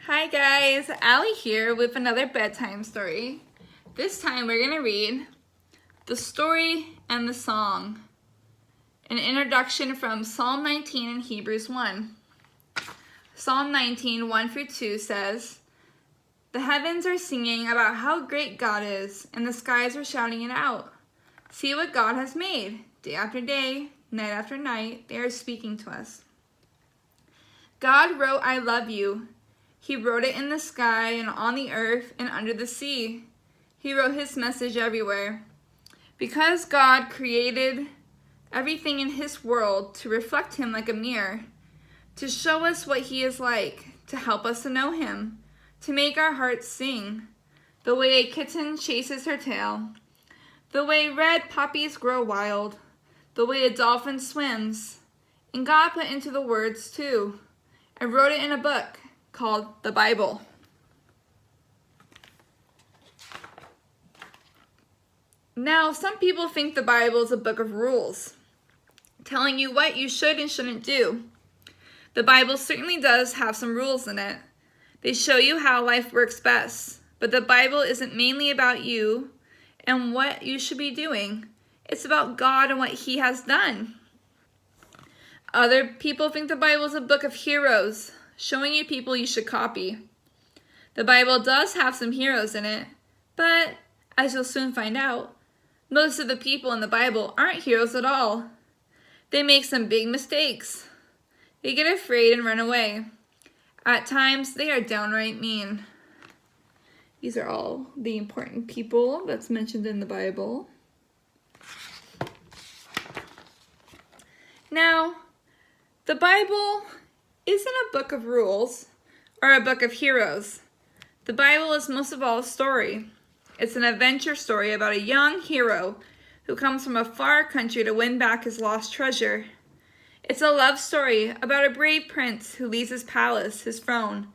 Hi guys, Allie here with another bedtime story. This time we're going to read The Story and the Song, an introduction from Psalm 19 and Hebrews 1. Psalm 19, 1-2 says, "The heavens are singing about how great God is, and the skies are shouting it out. See what God has made. Day after day, night after night, they are speaking to us. God wrote, 'I love you.' He wrote it in the sky and on the earth and under the sea. He wrote his message everywhere. Because God created everything in his world to reflect him like a mirror, to show us what he is like, to help us to know him, to make our hearts sing, the way a kitten chases her tail, the way red poppies grow wild, the way a dolphin swims. And God put into the words too, and wrote it in a book called the Bible." Now, some people think the Bible is a book of rules, telling you what you should and shouldn't do. The Bible certainly does have some rules in it. They show you how life works best, but the Bible isn't mainly about you and what you should be doing. It's about God and what he has done. Other people think the Bible is a book of heroes, showing you people you should copy. The Bible does have some heroes in it, but as you'll soon find out, most of the people in the Bible aren't heroes at all. They make some big mistakes. They get afraid and run away. At times, they are downright mean. These are all the important people that's mentioned in the Bible. Now, the Bible isn't a book of rules or a book of heroes. The Bible is most of all a story. It's an adventure story about a young hero who comes from a far country to win back his lost treasure. It's a love story about a brave prince who leaves his palace, his throne,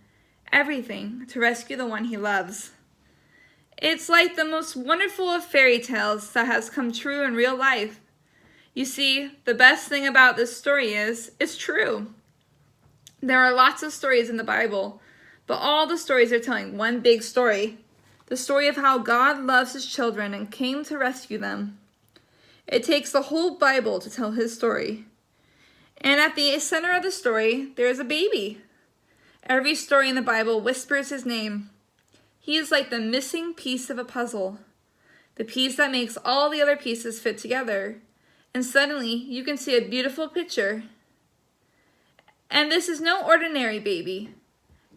everything to rescue the one he loves. It's like the most wonderful of fairy tales that has come true in real life. You see, the best thing about this story is it's true. There are lots of stories in the Bible, but all the stories are telling one big story. The story of how God loves his children and came to rescue them. It takes the whole Bible to tell his story. And at the center of the story, there is a baby. Every story in the Bible whispers his name. He is like the missing piece of a puzzle, the piece that makes all the other pieces fit together. And suddenly, you can see a beautiful picture. And this is no ordinary baby.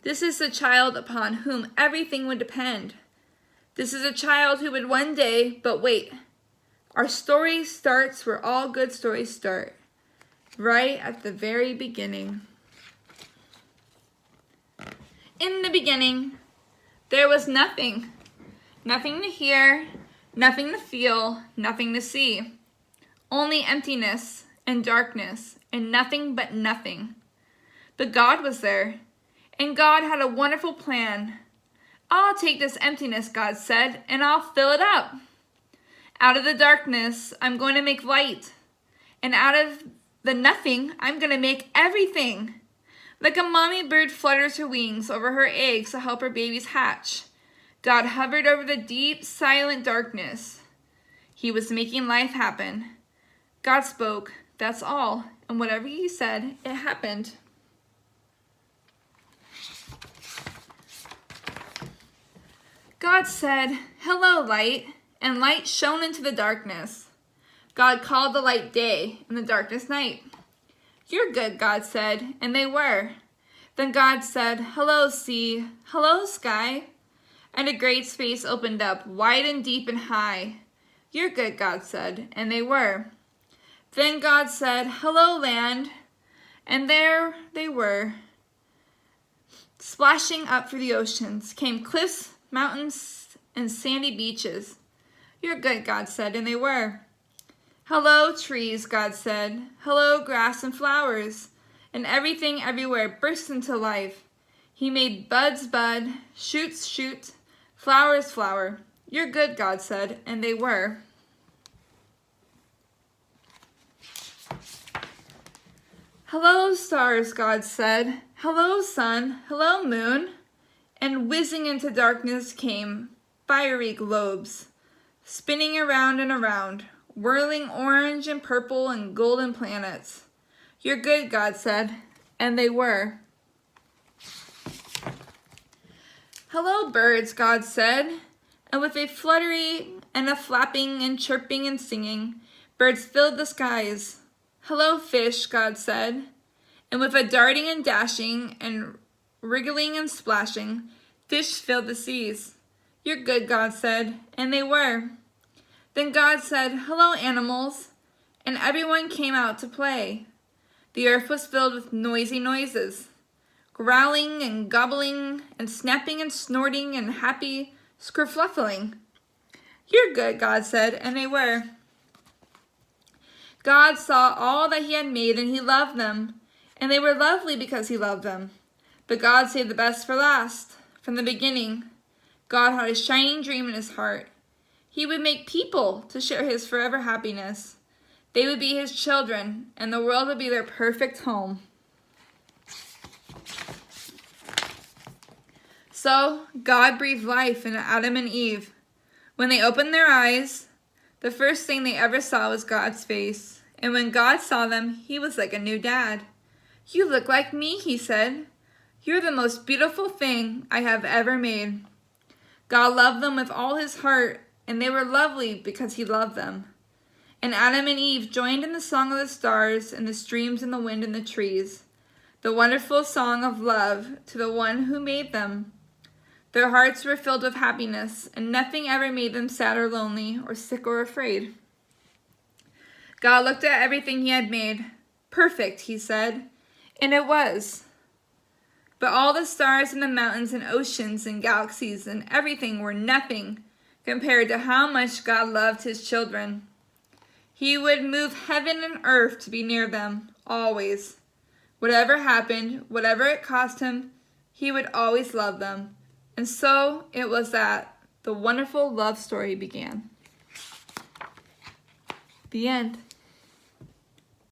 This is the child upon whom everything would depend. This is a child who would one day, but wait. Our story starts where all good stories start, right at the very beginning. In the beginning, there was nothing. Nothing to hear, nothing to feel, nothing to see. Only emptiness and darkness and nothing but nothing. But God was there, and God had a wonderful plan. "I'll take this emptiness," God said, "and I'll fill it up. Out of the darkness, I'm going to make light. And out of the nothing, I'm going to make everything." Like a mommy bird flutters her wings over her eggs to help her babies hatch, God hovered over the deep, silent darkness. He was making life happen. God spoke, that's all, and whatever he said, it happened. God said, "Hello, light," and light shone into the darkness. God called the light day and the darkness night. "You're good," God said, and they were. Then God said, "Hello, sea, hello, sky," and a great space opened up, wide and deep and high. "You're good," God said, and they were. Then God said, "Hello, land," and there they were. Splashing up through the oceans came cliffs, mountains, and sandy beaches. "You're good," God said, and they were. "Hello, trees," God said. "Hello, grass and flowers." And everything everywhere burst into life. He made buds bud, shoots shoot, flowers flower. "You're good," God said, and they were. "Hello, stars," God said. "Hello, sun. Hello, moon." and whizzing into darkness came fiery globes, spinning around and around, whirling orange and purple and golden planets. "You're good," God said, and they were. "Hello, birds," God said, and with a fluttering and a flapping and chirping and singing, birds filled the skies. "Hello, fish," God said, and with a darting and dashing and wriggling and splashing, fish filled the seas. "You're good," God said, and they were. Then God said, "Hello, animals," and everyone came out to play. The earth was filled with noisy noises, growling and gobbling and snapping and snorting and happy skerfluffling. "You're good," God said, and they were. God saw all that he had made, and he loved them, and they were lovely because he loved them. But God saved the best for last. From the beginning, God had a shining dream in his heart. He would make people to share his forever happiness. They would be his children, and the world would be their perfect home. So God breathed life into Adam and Eve. When they opened their eyes, the first thing they ever saw was God's face. And when God saw them, he was like a new dad. "You look like me," he said. "You're the most beautiful thing I have ever made." God loved them with all his heart, and they were lovely because he loved them. And Adam and Eve joined in the song of the stars and the streams and the wind and the trees, the wonderful song of love to the one who made them. Their hearts were filled with happiness, and nothing ever made them sad or lonely or sick or afraid. God looked at everything he had made. "Perfect," he said, and it was. But all the stars and the mountains and oceans and galaxies and everything were nothing compared to how much God loved his children. He would move heaven and earth to be near them, always. Whatever happened, whatever it cost him, he would always love them. And so it was that the wonderful love story began. The end.